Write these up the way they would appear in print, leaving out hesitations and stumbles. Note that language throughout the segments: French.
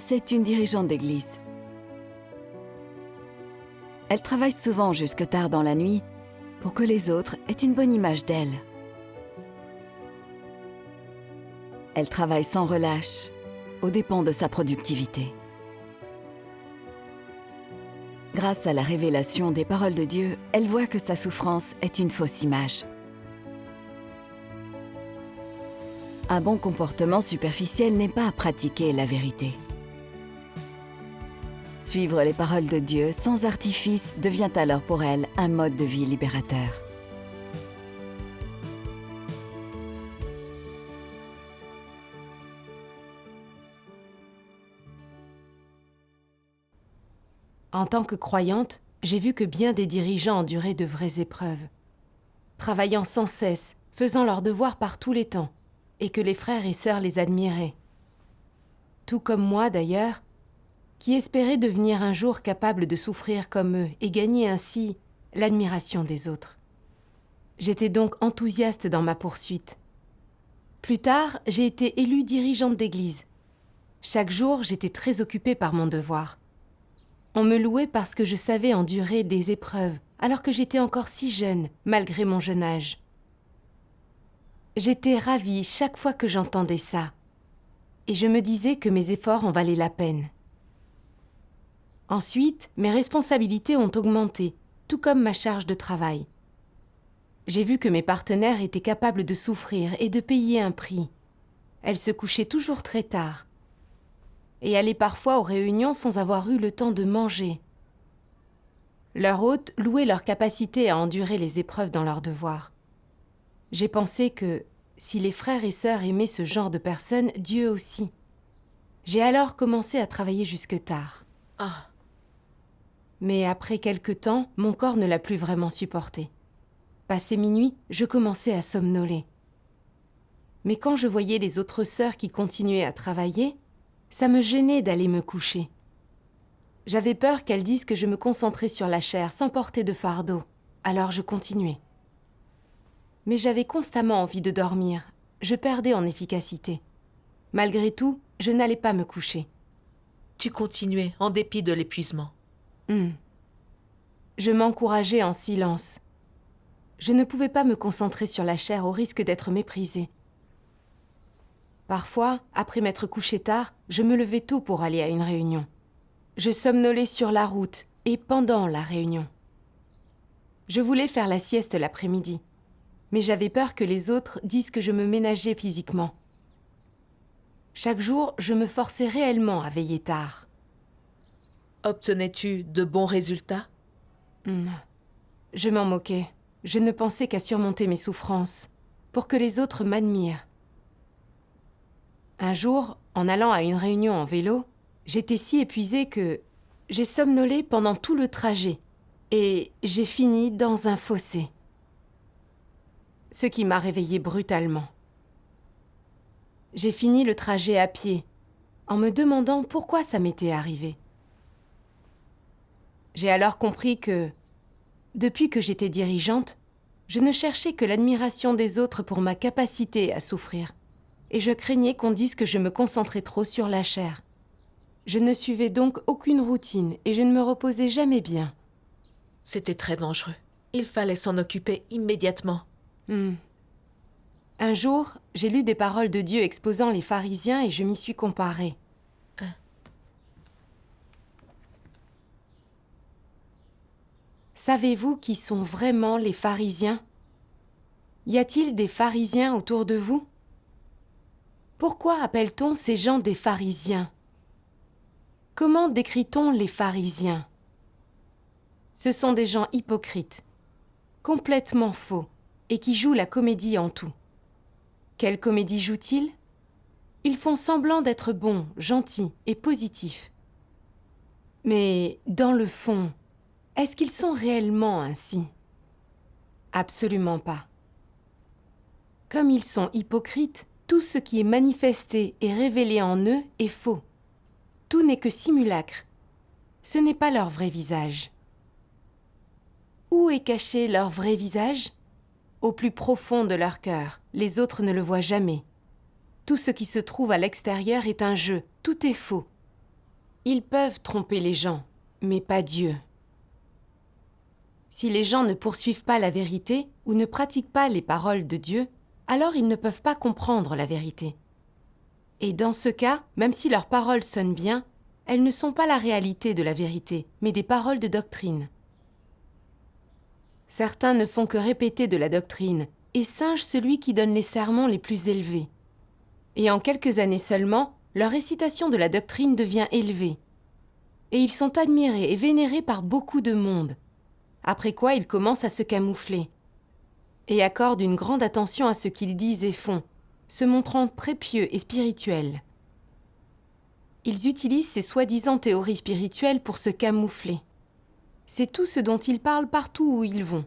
c'est une dirigeante d'église. Elle travaille souvent jusque tard dans la nuit pour que les autres aient une bonne image d'elle. Elle travaille sans relâche, aux dépens de sa productivité. Grâce à la révélation des paroles de Dieu, elle voit que sa souffrance est une fausse image. Un bon comportement superficiel n'est pas à pratiquer la vérité. Suivre les paroles de Dieu sans artifice devient alors pour elle un mode de vie libérateur. En tant que croyante, j'ai vu que bien des dirigeants enduraient de vraies épreuves, travaillant sans cesse, faisant leurs devoirs par tous les temps, et que les frères et sœurs les admiraient. Tout comme moi d'ailleurs, qui espérais devenir un jour capable de souffrir comme eux et gagner ainsi l'admiration des autres. J'étais donc enthousiaste dans ma poursuite. Plus tard, j'ai été élue dirigeante d'église. Chaque jour, j'étais très occupée par mon devoir. On me louait parce que je savais endurer des épreuves, alors que j'étais encore si jeune, malgré mon jeune âge. J'étais ravie chaque fois que j'entendais ça, et je me disais que mes efforts en valaient la peine. Ensuite, mes responsabilités ont augmenté, tout comme ma charge de travail. J'ai vu que mes partenaires étaient capables de souffrir et de payer un prix. Elles se couchaient toujours très tard et allaient parfois aux réunions sans avoir eu le temps de manger. Leurs hôtes louaient leur capacité à endurer les épreuves dans leurs devoirs. J'ai pensé que, si les frères et sœurs aimaient ce genre de personnes, Dieu aussi. J'ai alors commencé à travailler jusque tard. Mais après quelque temps, mon corps ne l'a plus vraiment supporté. Passé minuit, je commençais à somnoler. Mais quand je voyais les autres sœurs qui continuaient à travailler, ça me gênait d'aller me coucher. J'avais peur qu'elles disent que je me concentrais sur la chair sans porter de fardeau, alors je continuais. Mais j'avais constamment envie de dormir, je perdais en efficacité. Malgré tout, je n'allais pas me coucher. Tu continuais en dépit de l'épuisement. Je m'encourageais en silence. Je ne pouvais pas me concentrer sur la chair au risque d'être méprisée. Parfois, après m'être couchée tard, je me levais tôt pour aller à une réunion. Je somnolais sur la route et pendant la réunion. Je voulais faire la sieste l'après-midi, mais j'avais peur que les autres disent que je me ménageais physiquement. Chaque jour, je me forçais réellement à veiller tard. Obtenais-tu de bons résultats? Je m'en moquais. Je ne pensais qu'à surmonter mes souffrances, pour que les autres m'admirent. Un jour, en allant à une réunion en vélo, j'étais si épuisée que j'ai somnolé pendant tout le trajet et j'ai fini dans un fossé. Ce qui m'a réveillée brutalement. J'ai fini le trajet à pied, en me demandant pourquoi ça m'était arrivé. J'ai alors compris que, depuis que j'étais dirigeante, je ne cherchais que l'admiration des autres pour ma capacité à souffrir. Et je craignais qu'on dise que je me concentrais trop sur la chair. Je ne suivais donc aucune routine et je ne me reposais jamais bien. C'était très dangereux. Il fallait s'en occuper immédiatement. Un jour, j'ai lu des paroles de Dieu exposant les pharisiens et je m'y suis comparée. Savez-vous qui sont vraiment les pharisiens? Y a-t-il des pharisiens autour de vous? Pourquoi appelle-t-on ces gens des pharisiens? Comment décrit-on les pharisiens? Ce sont des gens hypocrites, complètement faux, et qui jouent la comédie en tout. Quelle comédie jouent-ils? Ils font semblant d'être bons, gentils et positifs. Mais dans le fond, est-ce qu'ils sont réellement ainsi? Absolument pas. Comme ils sont hypocrites, tout ce qui est manifesté et révélé en eux est faux. Tout n'est que simulacre. Ce n'est pas leur vrai visage. Où est caché leur vrai visage? Au plus profond de leur cœur. Les autres ne le voient jamais. Tout ce qui se trouve à l'extérieur est un jeu. Tout est faux. Ils peuvent tromper les gens, mais pas Dieu. Si les gens ne poursuivent pas la vérité ou ne pratiquent pas les paroles de Dieu, alors ils ne peuvent pas comprendre la vérité. Et dans ce cas, même si leurs paroles sonnent bien, elles ne sont pas la réalité de la vérité, mais des paroles de doctrine. Certains ne font que répéter de la doctrine et singent celui qui donne les sermons les plus élevés. Et en quelques années seulement, leur récitation de la doctrine devient élevée. Et ils sont admirés et vénérés par beaucoup de monde, après quoi ils commencent à se camoufler et accordent une grande attention à ce qu'ils disent et font, se montrant très pieux et spirituels. Ils utilisent ces soi-disant théories spirituelles pour se camoufler. C'est tout ce dont ils parlent partout où ils vont.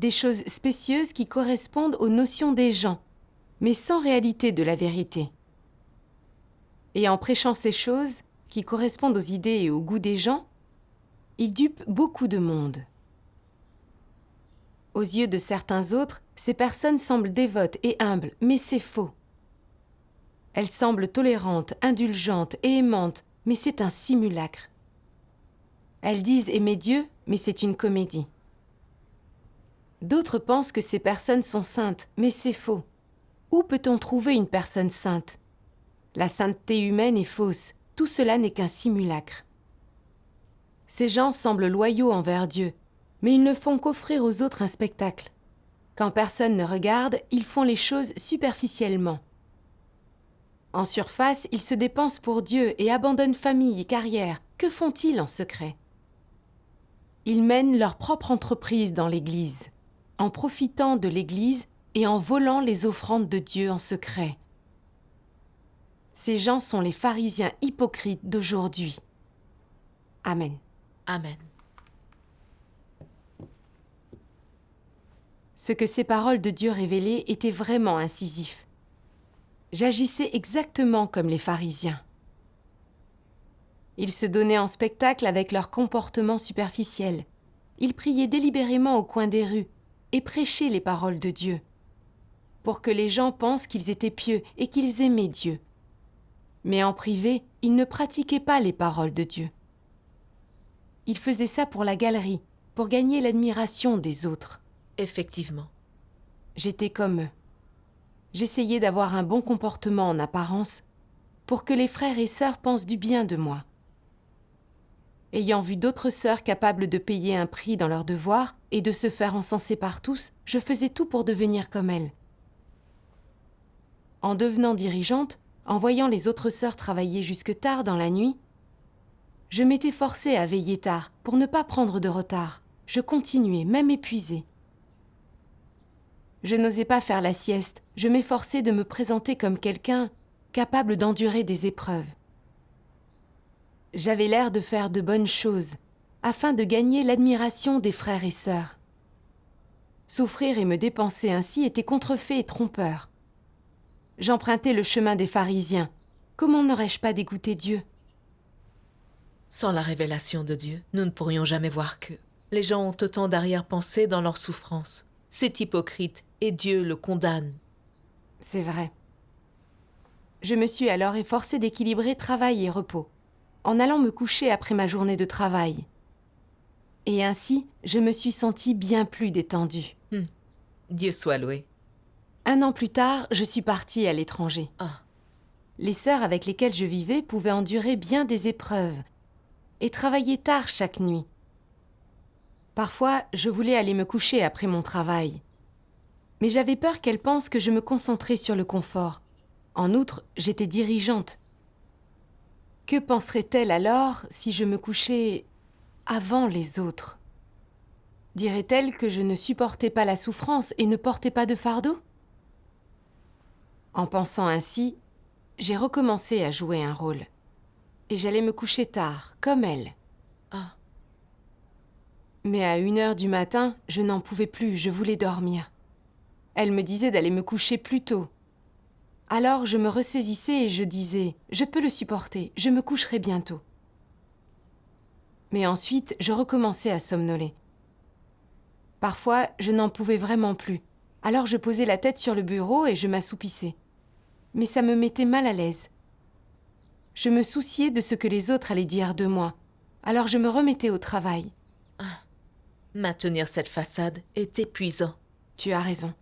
Des choses spécieuses qui correspondent aux notions des gens, mais sans réalité de la vérité. Et en prêchant ces choses, qui correspondent aux idées et aux goûts des gens, ils dupent beaucoup de monde. Aux yeux de certains autres, ces personnes semblent dévotes et humbles, mais c'est faux. Elles semblent tolérantes, indulgentes et aimantes, mais c'est un simulacre. Elles disent aimer Dieu, mais c'est une comédie. D'autres pensent que ces personnes sont saintes, mais c'est faux. Où peut-on trouver une personne sainte? La sainteté humaine est fausse, tout cela n'est qu'un simulacre. Ces gens semblent loyaux envers Dieu, mais ils ne font qu'offrir aux autres un spectacle. Quand personne ne regarde, ils font les choses superficiellement. En surface, ils se dépensent pour Dieu et abandonnent famille et carrière. Que font-ils en secret? Ils mènent leur propre entreprise dans l'Église, en profitant de l'Église et en volant les offrandes de Dieu en secret. Ces gens sont les pharisiens hypocrites d'aujourd'hui. Amen. Amen. Ce que ces paroles de Dieu révélées était vraiment incisif. J'agissais exactement comme les pharisiens. Ils se donnaient en spectacle avec leur comportement superficiel. Ils priaient délibérément au coin des rues et prêchaient les paroles de Dieu, pour que les gens pensent qu'ils étaient pieux et qu'ils aimaient Dieu. Mais en privé, ils ne pratiquaient pas les paroles de Dieu. Ils faisaient ça pour la galerie, pour gagner l'admiration des autres. Effectivement. J'étais comme eux. J'essayais d'avoir un bon comportement en apparence pour que les frères et sœurs pensent du bien de moi. Ayant vu d'autres sœurs capables de payer un prix dans leurs devoirs et de se faire encenser par tous, je faisais tout pour devenir comme elles. En devenant dirigeante, en voyant les autres sœurs travailler jusque tard dans la nuit, je m'étais forcée à veiller tard pour ne pas prendre de retard. Je continuais, même épuisée. Je n'osais pas faire la sieste, je m'efforçais de me présenter comme quelqu'un capable d'endurer des épreuves. J'avais l'air de faire de bonnes choses, afin de gagner l'admiration des frères et sœurs. Souffrir et me dépenser ainsi était contrefait et trompeur. J'empruntais le chemin des pharisiens. Comment n'aurais-je pas dégoûté Dieu? Sans la révélation de Dieu, nous ne pourrions jamais voir que les gens ont autant d'arrière-pensées dans leur souffrance. C'est hypocrite et Dieu le condamne. C'est vrai. Je me suis alors efforcée d'équilibrer travail et repos, en allant me coucher après ma journée de travail. Et ainsi, je me suis sentie bien plus détendue. Dieu soit loué. 1 an plus tard, je suis partie à l'étranger. Ah, Les sœurs avec lesquelles je vivais pouvaient endurer bien des épreuves et travailler tard chaque nuit. Parfois, je voulais aller me coucher après mon travail. Mais j'avais peur qu'elles pensent que je me concentrais sur le confort. En outre, j'étais dirigeante. Que penseraient-elles alors si je me couchais avant les autres? Diraient-elles que je ne supportais pas la souffrance et ne portais pas de fardeau? En pensant ainsi, j'ai recommencé à jouer un rôle. Et j'allais me coucher tard, comme elles. ah, Mais à 1h du matin, je n'en pouvais plus, je voulais dormir. Elle me disait d'aller me coucher plus tôt. Alors je me ressaisissais et je disais « Je peux le supporter, je me coucherai bientôt ». Mais ensuite, je recommençais à somnoler. Parfois, je n'en pouvais vraiment plus. Alors je posais la tête sur le bureau et je m'assoupissais. Mais ça me mettait mal à l'aise. Je me souciais de ce que les autres allaient dire de moi. Alors je me remettais au travail. Maintenir cette façade est épuisant. Tu as raison.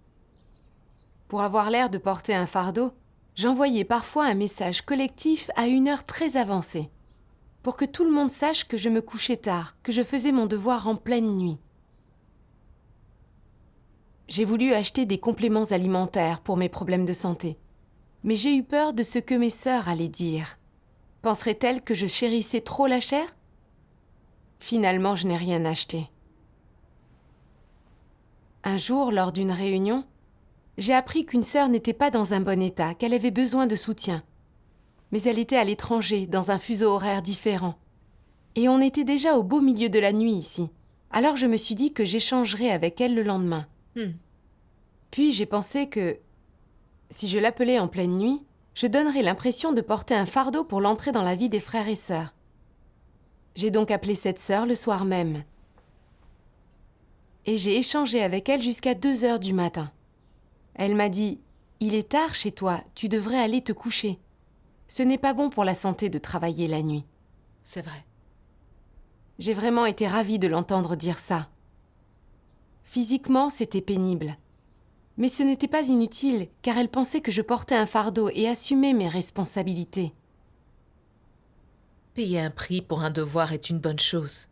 Pour avoir l'air de porter un fardeau, j'envoyais parfois un message collectif à une heure très avancée, pour que tout le monde sache que je me couchais tard, que je faisais mon devoir en pleine nuit. J'ai voulu acheter des compléments alimentaires pour mes problèmes de santé, mais j'ai eu peur de ce que mes sœurs allaient dire. Penseraient-elles que je chérissais trop la chair ? Finalement, je n'ai rien acheté. Un jour, lors d'une réunion, j'ai appris qu'une sœur n'était pas dans un bon état, qu'elle avait besoin de soutien. Mais elle était à l'étranger, dans un fuseau horaire différent. Et on était déjà au beau milieu de la nuit ici. Alors je me suis dit que j'échangerais avec elle le lendemain. Puis j'ai pensé que, si je l'appelais en pleine nuit, je donnerais l'impression de porter un fardeau pour l'entrée dans la vie des frères et sœurs. J'ai donc appelé cette sœur le soir même. Et j'ai échangé avec elle jusqu'à 2 heures du matin. Elle m'a dit « Il est tard chez toi, tu devrais aller te coucher. Ce n'est pas bon pour la santé de travailler la nuit. » C'est vrai. J'ai vraiment été ravie de l'entendre dire ça. Physiquement, c'était pénible. Mais ce n'était pas inutile, car elle pensait que je portais un fardeau et assumais mes responsabilités. Payer un prix pour un devoir est une bonne chose.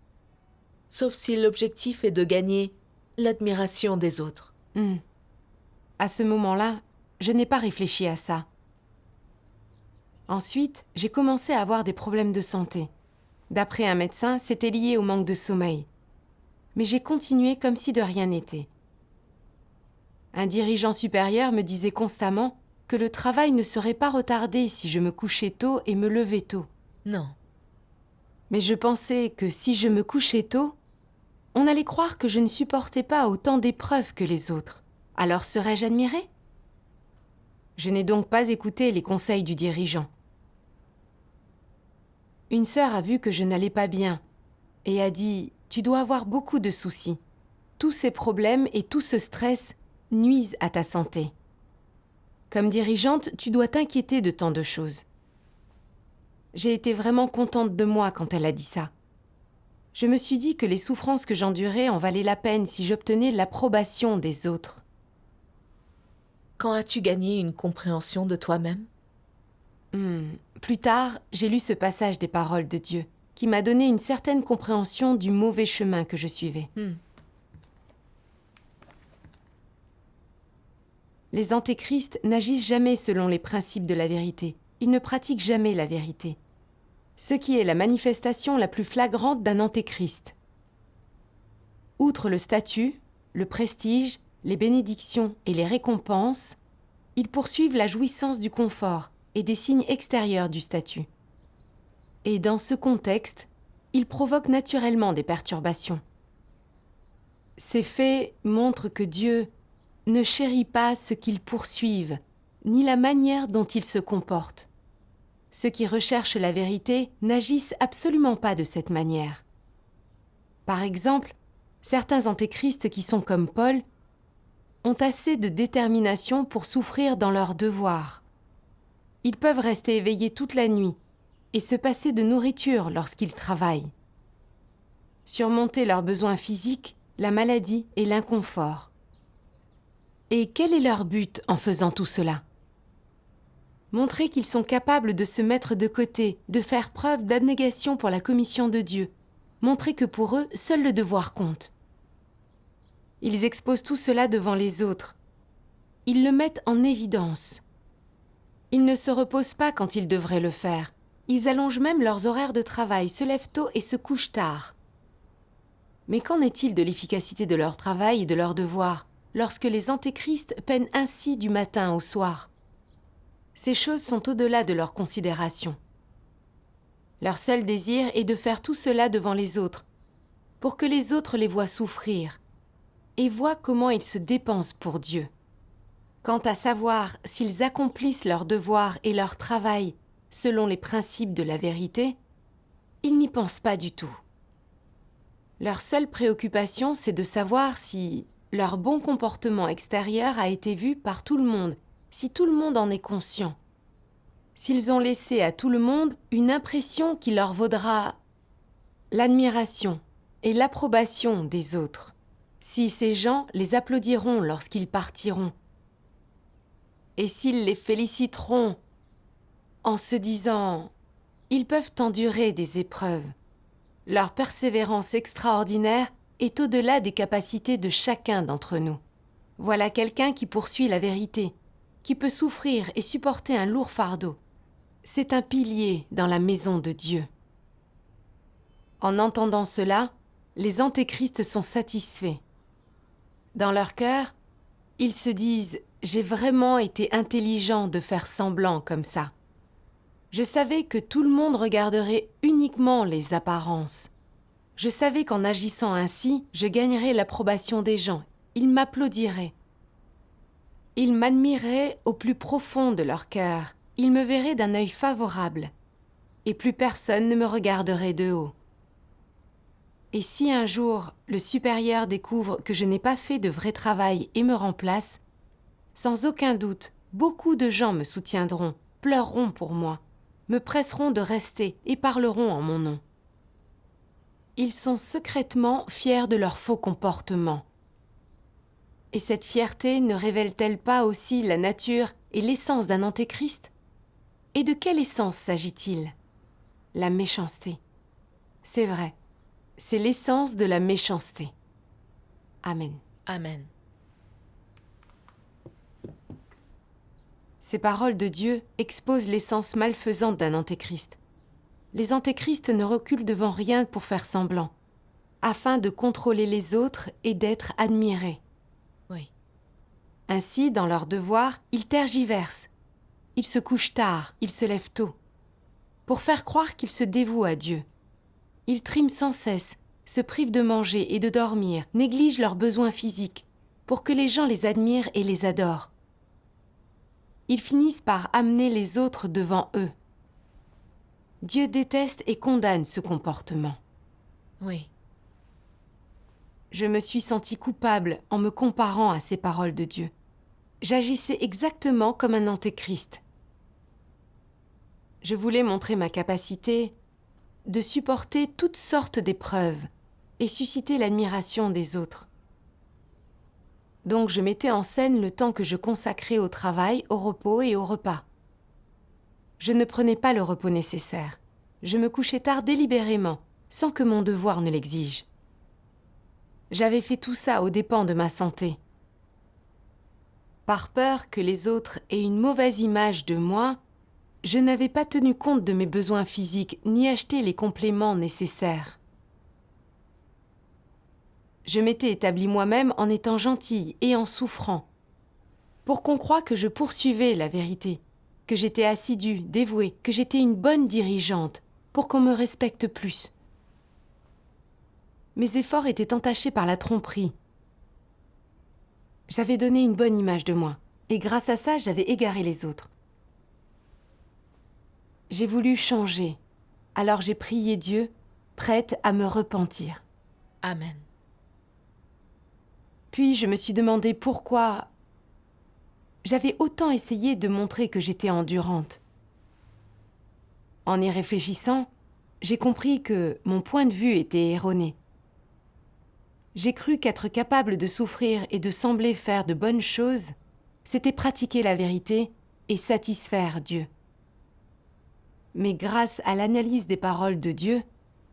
Sauf si l'objectif est de gagner l'admiration des autres. À ce moment-là, je n'ai pas réfléchi à ça. Ensuite, j'ai commencé à avoir des problèmes de santé. D'après un médecin, c'était lié au manque de sommeil. Mais j'ai continué comme si de rien n'était. Un dirigeant supérieur me disait constamment que le travail ne serait pas retardé si je me couchais tôt et me levais tôt. Non. Mais je pensais que si je me couchais tôt, on allait croire que je ne supportais pas autant d'épreuves que les autres. Alors serais-je admirée ? Je n'ai donc pas écouté les conseils du dirigeant. Une sœur a vu que je n'allais pas bien et a dit « Tu dois avoir beaucoup de soucis. Tous ces problèmes et tout ce stress nuisent à ta santé. Comme dirigeante, tu dois t'inquiéter de tant de choses. » J'ai été vraiment contente de moi quand elle a dit ça. Je me suis dit que les souffrances que j'endurais en valaient la peine si j'obtenais l'approbation des autres. Quand as-tu gagné une compréhension de toi-même ? Plus tard, j'ai lu ce passage des paroles de Dieu, qui m'a donné une certaine compréhension du mauvais chemin que je suivais. Les antéchrists n'agissent jamais selon les principes de la vérité. Ils ne pratiquent jamais la vérité. Ce qui est la manifestation la plus flagrante d'un antéchrist. Outre le statut, le prestige, les bénédictions et les récompenses, ils poursuivent la jouissance du confort et des signes extérieurs du statut. Et dans ce contexte, ils provoquent naturellement des perturbations. Ces faits montrent que Dieu ne chérit pas ce qu'ils poursuivent, ni la manière dont ils se comportent. Ceux qui recherchent la vérité n'agissent absolument pas de cette manière. Par exemple, certains antéchrists qui sont comme Paul ont assez de détermination pour souffrir dans leur devoir. Ils peuvent rester éveillés toute la nuit et se passer de nourriture lorsqu'ils travaillent. Surmonter leurs besoins physiques, la maladie et l'inconfort. Et quel est leur but en faisant tout cela ? Montrer qu'ils sont capables de se mettre de côté, de faire preuve d'abnégation pour la commission de Dieu. Montrer que pour eux, seul le devoir compte. Ils exposent tout cela devant les autres. Ils le mettent en évidence. Ils ne se reposent pas quand ils devraient le faire. Ils allongent même leurs horaires de travail, se lèvent tôt et se couchent tard. Mais qu'en est-il de l'efficacité de leur travail et de leurs devoirs, lorsque les antéchrists peinent ainsi du matin au soir ? Ces choses sont au-delà de leur considération. Leur seul désir est de faire tout cela devant les autres, pour que les autres les voient souffrir, et voient comment ils se dépensent pour Dieu. Quant à savoir s'ils accomplissent leur devoir et leur travail selon les principes de la vérité, ils n'y pensent pas du tout. Leur seule préoccupation, c'est de savoir si leur bon comportement extérieur a été vu par tout le monde, si tout le monde en est conscient. s'ils ont laissé à tout le monde une impression qui leur vaudra l'admiration et l'approbation des autres, si ces gens les applaudiront lorsqu'ils partiront, et s'ils les féliciteront en se disant « Ils peuvent endurer des épreuves », leur persévérance extraordinaire est au-delà des capacités de chacun d'entre nous. Voilà quelqu'un qui poursuit la vérité, qui peut souffrir et supporter un lourd fardeau. C'est un pilier dans la maison de Dieu. En entendant cela, les antéchrists sont satisfaits. Dans leur cœur, ils se disent « J'ai vraiment été intelligent de faire semblant comme ça. Je savais que tout le monde regarderait uniquement les apparences. Je savais qu'en agissant ainsi, je gagnerais l'approbation des gens. Ils m'applaudiraient. Ils m'admireraient au plus profond de leur cœur. Ils me verraient d'un œil favorable. Et plus personne ne me regarderait de haut. Et si un jour, le supérieur découvre que je n'ai pas fait de vrai travail et me remplace, sans aucun doute, beaucoup de gens me soutiendront, pleureront pour moi, me presseront de rester et parleront en mon nom. Ils sont secrètement fiers de leur faux comportement. Et cette fierté ne révèle-t-elle pas aussi la nature et l'essence d'un antéchrist ? Et de quelle essence s'agit-il ? La méchanceté. C'est vrai, c'est l'essence de la méchanceté. Amen. Amen. Ces paroles de Dieu exposent l'essence malfaisante d'un antéchrist. Les antéchrists ne reculent devant rien pour faire semblant, afin de contrôler les autres et d'être admirés. Oui. Ainsi, dans leur devoir, ils tergiversent. Ils se couchent tard, ils se lèvent tôt, pour faire croire qu'ils se dévouent à Dieu. Ils triment sans cesse, se privent de manger et de dormir, négligent leurs besoins physiques, pour que les gens les admirent et les adorent. Ils finissent par amener les autres devant eux. Dieu déteste et condamne ce comportement. Oui. Je me suis sentie coupable en me comparant à ces paroles de Dieu. J'agissais exactement comme un antéchrist. Je voulais montrer ma capacité de supporter toutes sortes d'épreuves et susciter l'admiration des autres. Donc je mettais en scène le temps que je consacrais au travail, au repos et au repas. Je ne prenais pas le repos nécessaire. Je me couchais tard délibérément, sans que mon devoir ne l'exige. J'avais fait tout ça aux dépens de ma santé. Par peur que les autres aient une mauvaise image de moi, je n'avais pas tenu compte de mes besoins physiques ni acheté les compléments nécessaires. Je m'étais établie moi-même en étant gentille et en souffrant, pour qu'on croie que je poursuivais la vérité, que j'étais assidue, dévouée, que j'étais une bonne dirigeante, pour qu'on me respecte plus. Mes efforts étaient entachés par la tromperie. J'avais donné une bonne image de moi, et grâce à ça, j'avais égaré les autres. J'ai voulu changer, alors j'ai prié Dieu, prête à me repentir. Amen. Puis je me suis demandé pourquoi j'avais autant essayé de montrer que j'étais endurante. En y réfléchissant, j'ai compris que mon point de vue était erroné. J'ai cru qu'être capable de souffrir et de sembler faire de bonnes choses, c'était pratiquer la vérité et satisfaire Dieu. Mais grâce à l'analyse des paroles de Dieu,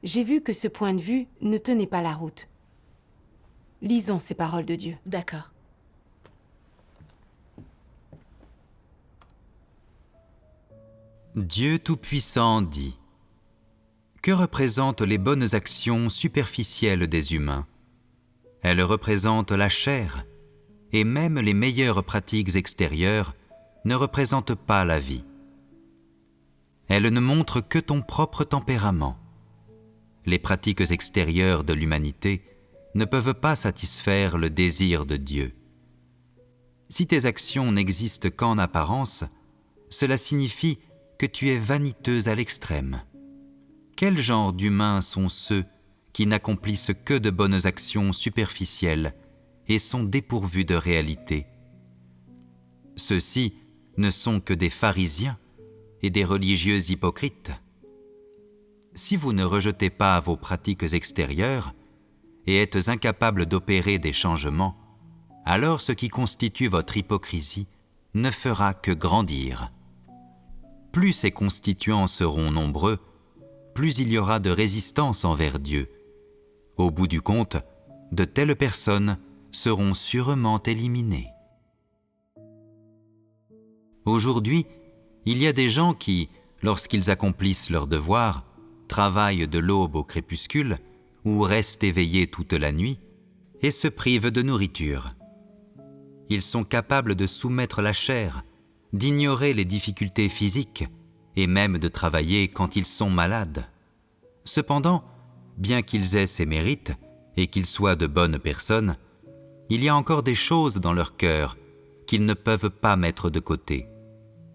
j'ai vu que ce point de vue ne tenait pas la route. Lisons ces paroles de Dieu. D'accord. Dieu Tout-Puissant dit : que représentent les bonnes actions superficielles des humains ? Elles représentent la chair, et même les meilleures pratiques extérieures ne représentent pas la vie. Elles ne montrent que ton propre tempérament. Les pratiques extérieures de l'humanité ne peuvent pas satisfaire le désir de Dieu. Si tes actions n'existent qu'en apparence, cela signifie que tu es vaniteuse à l'extrême. Quel genre d'humains sont ceux qui n'accomplissent que de bonnes actions superficielles et sont dépourvus de réalité ? Ceux-ci ne sont que des pharisiens, et des religieux hypocrites. Si vous ne rejetez pas vos pratiques extérieures et êtes incapables d'opérer des changements, alors ce qui constitue votre hypocrisie ne fera que grandir. Plus ces constituants seront nombreux, plus il y aura de résistance envers Dieu. Au bout du compte, de telles personnes seront sûrement éliminées. Aujourd'hui, il y a des gens qui, lorsqu'ils accomplissent leur devoir, travaillent de l'aube au crépuscule ou restent éveillés toute la nuit et se privent de nourriture. Ils sont capables de soumettre la chair, d'ignorer les difficultés physiques et même de travailler quand ils sont malades. Cependant, bien qu'ils aient ces mérites et qu'ils soient de bonnes personnes, il y a encore des choses dans leur cœur qu'ils ne peuvent pas mettre de côté.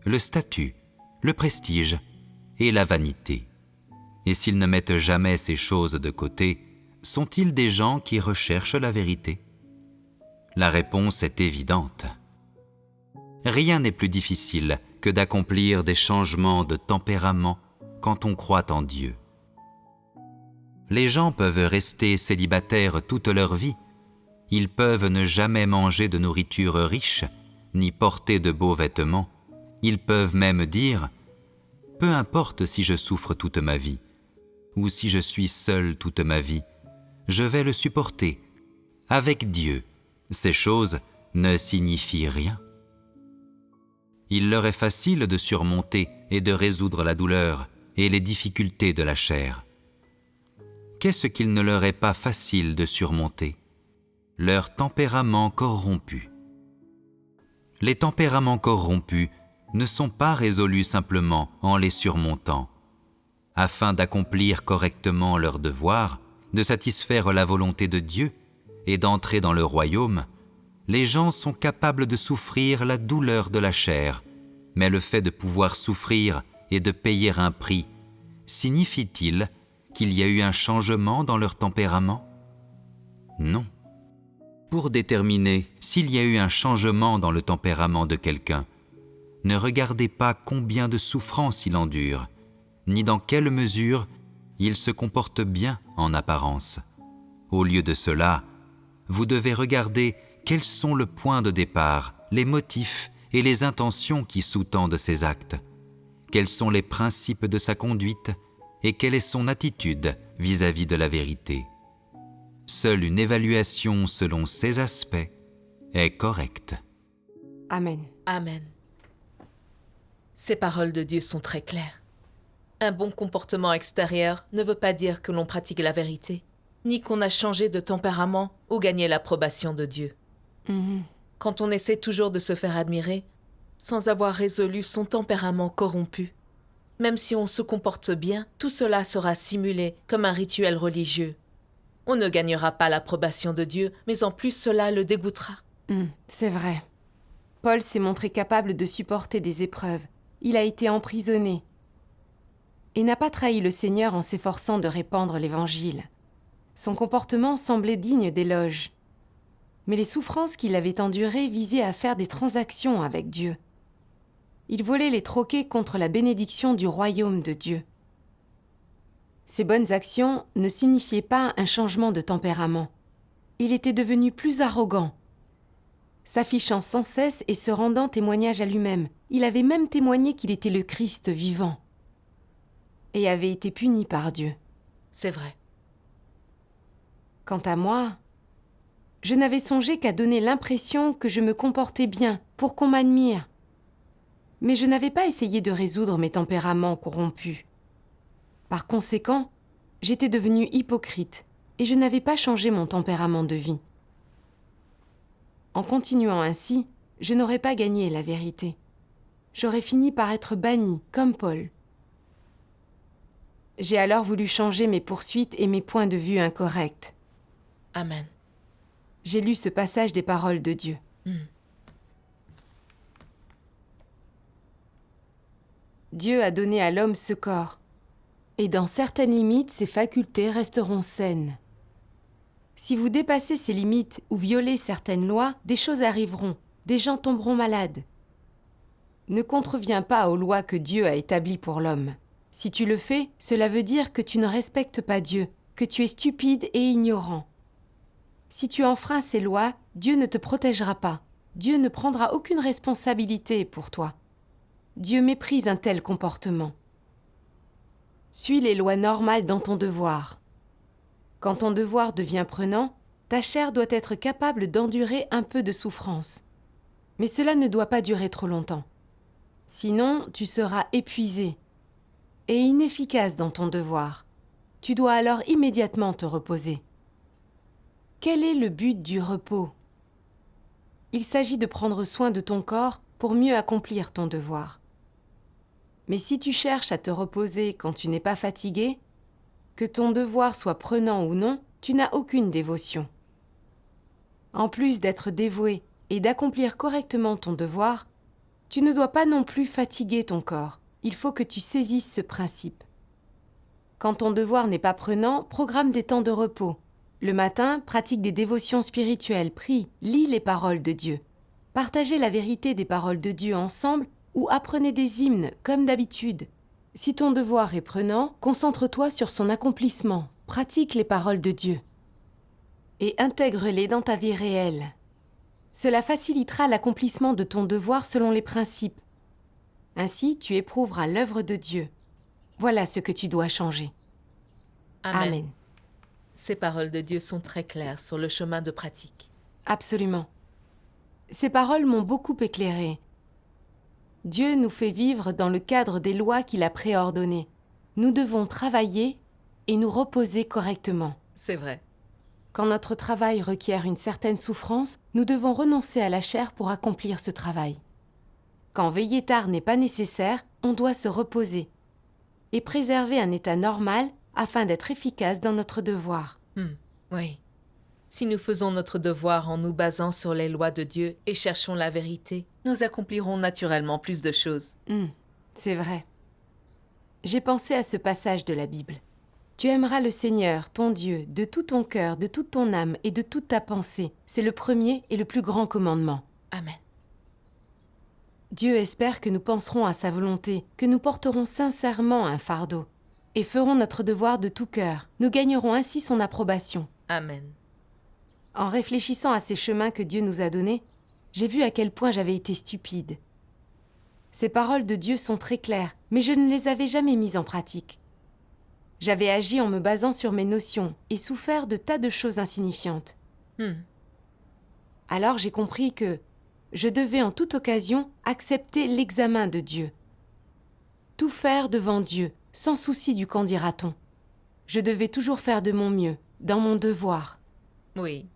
Le statut, le prestige et la vanité. Et s'ils ne mettent jamais ces choses de côté, sont-ils des gens qui recherchent la vérité ? La réponse est évidente. Rien n'est plus difficile que d'accomplir des changements de tempérament quand on croit en Dieu. Les gens peuvent rester célibataires toute leur vie, ils peuvent ne jamais manger de nourriture riche, ni porter de beaux vêtements, ils peuvent même dire « Peu importe si je souffre toute ma vie, ou si je suis seul toute ma vie, je vais le supporter. Avec Dieu, ces choses ne signifient rien. » Il leur est facile de surmonter et de résoudre la douleur et les difficultés de la chair. Qu'est-ce qu'il ne leur est pas facile de surmonter ? Leur tempérament corrompu. Les tempéraments corrompus ne sont pas résolus simplement en les surmontant. Afin d'accomplir correctement leur devoir, de satisfaire la volonté de Dieu et d'entrer dans le royaume, les gens sont capables de souffrir la douleur de la chair, mais le fait de pouvoir souffrir et de payer un prix, signifie-t-il qu'il y a eu un changement dans leur tempérament ? Non. Pour déterminer s'il y a eu un changement dans le tempérament de quelqu'un, ne regardez pas combien de souffrances il endure, ni dans quelle mesure il se comporte bien en apparence. Au lieu de cela, vous devez regarder quels sont le point de départ, les motifs et les intentions qui sous-tendent ses actes, quels sont les principes de sa conduite et quelle est son attitude vis-à-vis de la vérité. Seule une évaluation selon ces aspects est correcte. Amen. Amen. Ces paroles de Dieu sont très claires. Un bon comportement extérieur ne veut pas dire que l'on pratique la vérité, ni qu'on a changé de tempérament ou gagné l'approbation de Dieu. Quand on essaie toujours de se faire admirer, sans avoir résolu son tempérament corrompu, même si on se comporte bien, tout cela sera simulé comme un rituel religieux. On ne gagnera pas l'approbation de Dieu, mais en plus cela le dégoûtera. C'est vrai. Paul s'est montré capable de supporter des épreuves. Il a été emprisonné et n'a pas trahi le Seigneur en s'efforçant de répandre l'Évangile. Son comportement semblait digne d'éloge. Mais les souffrances qu'il avait endurées visaient à faire des transactions avec Dieu. Il voulait les troquer contre la bénédiction du royaume de Dieu. Ces bonnes actions ne signifiaient pas un changement de tempérament. Il était devenu plus arrogant. S'affichant sans cesse et se rendant témoignage à lui-même, il avait même témoigné qu'il était le Christ vivant et avait été puni par Dieu. C'est vrai. Quant à moi, je n'avais songé qu'à donner l'impression que je me comportais bien pour qu'on m'admire. Mais je n'avais pas essayé de résoudre mes tempéraments corrompus. Par conséquent, j'étais devenue hypocrite et je n'avais pas changé mon tempérament de vie. En continuant ainsi, je n'aurais pas gagné la vérité. J'aurais fini par être bannie, comme Paul. J'ai alors voulu changer mes poursuites et mes points de vue incorrects. Amen. J'ai lu ce passage des paroles de Dieu. Dieu a donné à l'homme ce corps, et dans certaines limites, ses facultés resteront saines. Si vous dépassez ces limites ou violez certaines lois, des choses arriveront, des gens tomberont malades. Ne contreviens pas aux lois que Dieu a établies pour l'homme. Si tu le fais, cela veut dire que tu ne respectes pas Dieu, que tu es stupide et ignorant. Si tu enfreins ces lois, Dieu ne te protégera pas. Dieu ne prendra aucune responsabilité pour toi. Dieu méprise un tel comportement. Suis les lois normales dans ton devoir. Quand ton devoir devient prenant, ta chair doit être capable d'endurer un peu de souffrance. Mais cela ne doit pas durer trop longtemps. Sinon, tu seras épuisé et inefficace dans ton devoir. Tu dois alors immédiatement te reposer. Quel est le but du repos? Il s'agit de prendre soin de ton corps pour mieux accomplir ton devoir. Mais si tu cherches à te reposer quand tu n'es pas fatigué, que ton devoir soit prenant ou non, tu n'as aucune dévotion. En plus d'être dévoué et d'accomplir correctement ton devoir, tu ne dois pas non plus fatiguer ton corps. Il faut que tu saisisses ce principe. Quand ton devoir n'est pas prenant, programme des temps de repos. Le matin, pratique des dévotions spirituelles, prie, lis les paroles de Dieu. Partagez la vérité des paroles de Dieu ensemble ou apprenez des hymnes comme d'habitude. Si ton devoir est prenant, concentre-toi sur son accomplissement. Pratique les paroles de Dieu et intègre-les dans ta vie réelle. Cela facilitera l'accomplissement de ton devoir selon les principes. Ainsi, tu éprouveras l'œuvre de Dieu. Voilà ce que tu dois changer. Amen. Ces paroles de Dieu sont très claires sur le chemin de pratique. Absolument. Ces paroles m'ont beaucoup éclairée. Dieu nous fait vivre dans le cadre des lois qu'il a préordonnées. Nous devons travailler et nous reposer correctement. C'est vrai. Quand notre travail requiert une certaine souffrance, nous devons renoncer à la chair pour accomplir ce travail. Quand veiller tard n'est pas nécessaire, on doit se reposer et préserver un état normal afin d'être efficace dans notre devoir. Oui. Si nous faisons notre devoir en nous basant sur les lois de Dieu et cherchons la vérité, nous accomplirons naturellement plus de choses. C'est vrai. J'ai pensé à ce passage de la Bible. Tu aimeras le Seigneur, ton Dieu, de tout ton cœur, de toute ton âme et de toute ta pensée. C'est le premier et le plus grand commandement. Amen. Dieu espère que nous penserons à sa volonté, que nous porterons sincèrement un fardeau et ferons notre devoir de tout cœur. Nous gagnerons ainsi son approbation. Amen. En réfléchissant à ces chemins que Dieu nous a donnés, j'ai vu à quel point j'avais été stupide. Ces paroles de Dieu sont très claires, mais je ne les avais jamais mises en pratique. J'avais agi en me basant sur mes notions et souffert de tas de choses insignifiantes. Alors j'ai compris que je devais en toute occasion accepter l'examen de Dieu. Tout faire devant Dieu, sans souci du qu'en dira-t-on. Je devais toujours faire de mon mieux, dans mon devoir. Oui.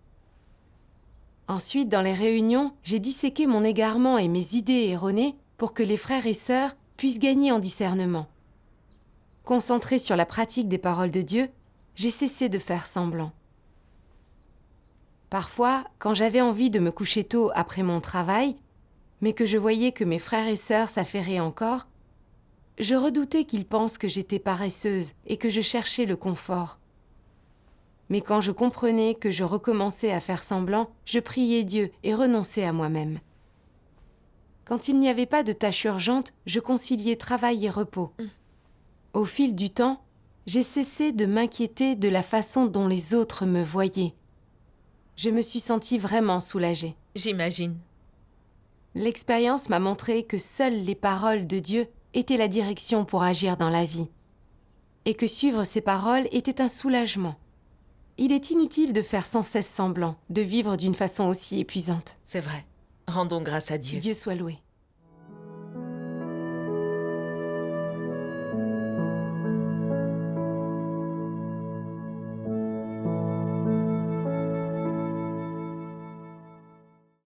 Ensuite, dans les réunions, j'ai disséqué mon égarement et mes idées erronées pour que les frères et sœurs puissent gagner en discernement. Concentré sur la pratique des paroles de Dieu, j'ai cessé de faire semblant. Parfois, quand j'avais envie de me coucher tôt après mon travail, mais que je voyais que mes frères et sœurs s'affairaient encore, je redoutais qu'ils pensent que j'étais paresseuse et que je cherchais le confort. Mais quand je comprenais que je recommençais à faire semblant, je priais Dieu et renonçais à moi-même. Quand il n'y avait pas de tâche urgente, je conciliais travail et repos. Au fil du temps, j'ai cessé de m'inquiéter de la façon dont les autres me voyaient. Je me suis sentie vraiment soulagée. J'imagine. L'expérience m'a montré que seules les paroles de Dieu étaient la direction pour agir dans la vie, et que suivre ces paroles était un soulagement. Il est inutile de faire sans cesse semblant, de vivre d'une façon aussi épuisante. C'est vrai. Rendons grâce à Dieu. Dieu soit loué.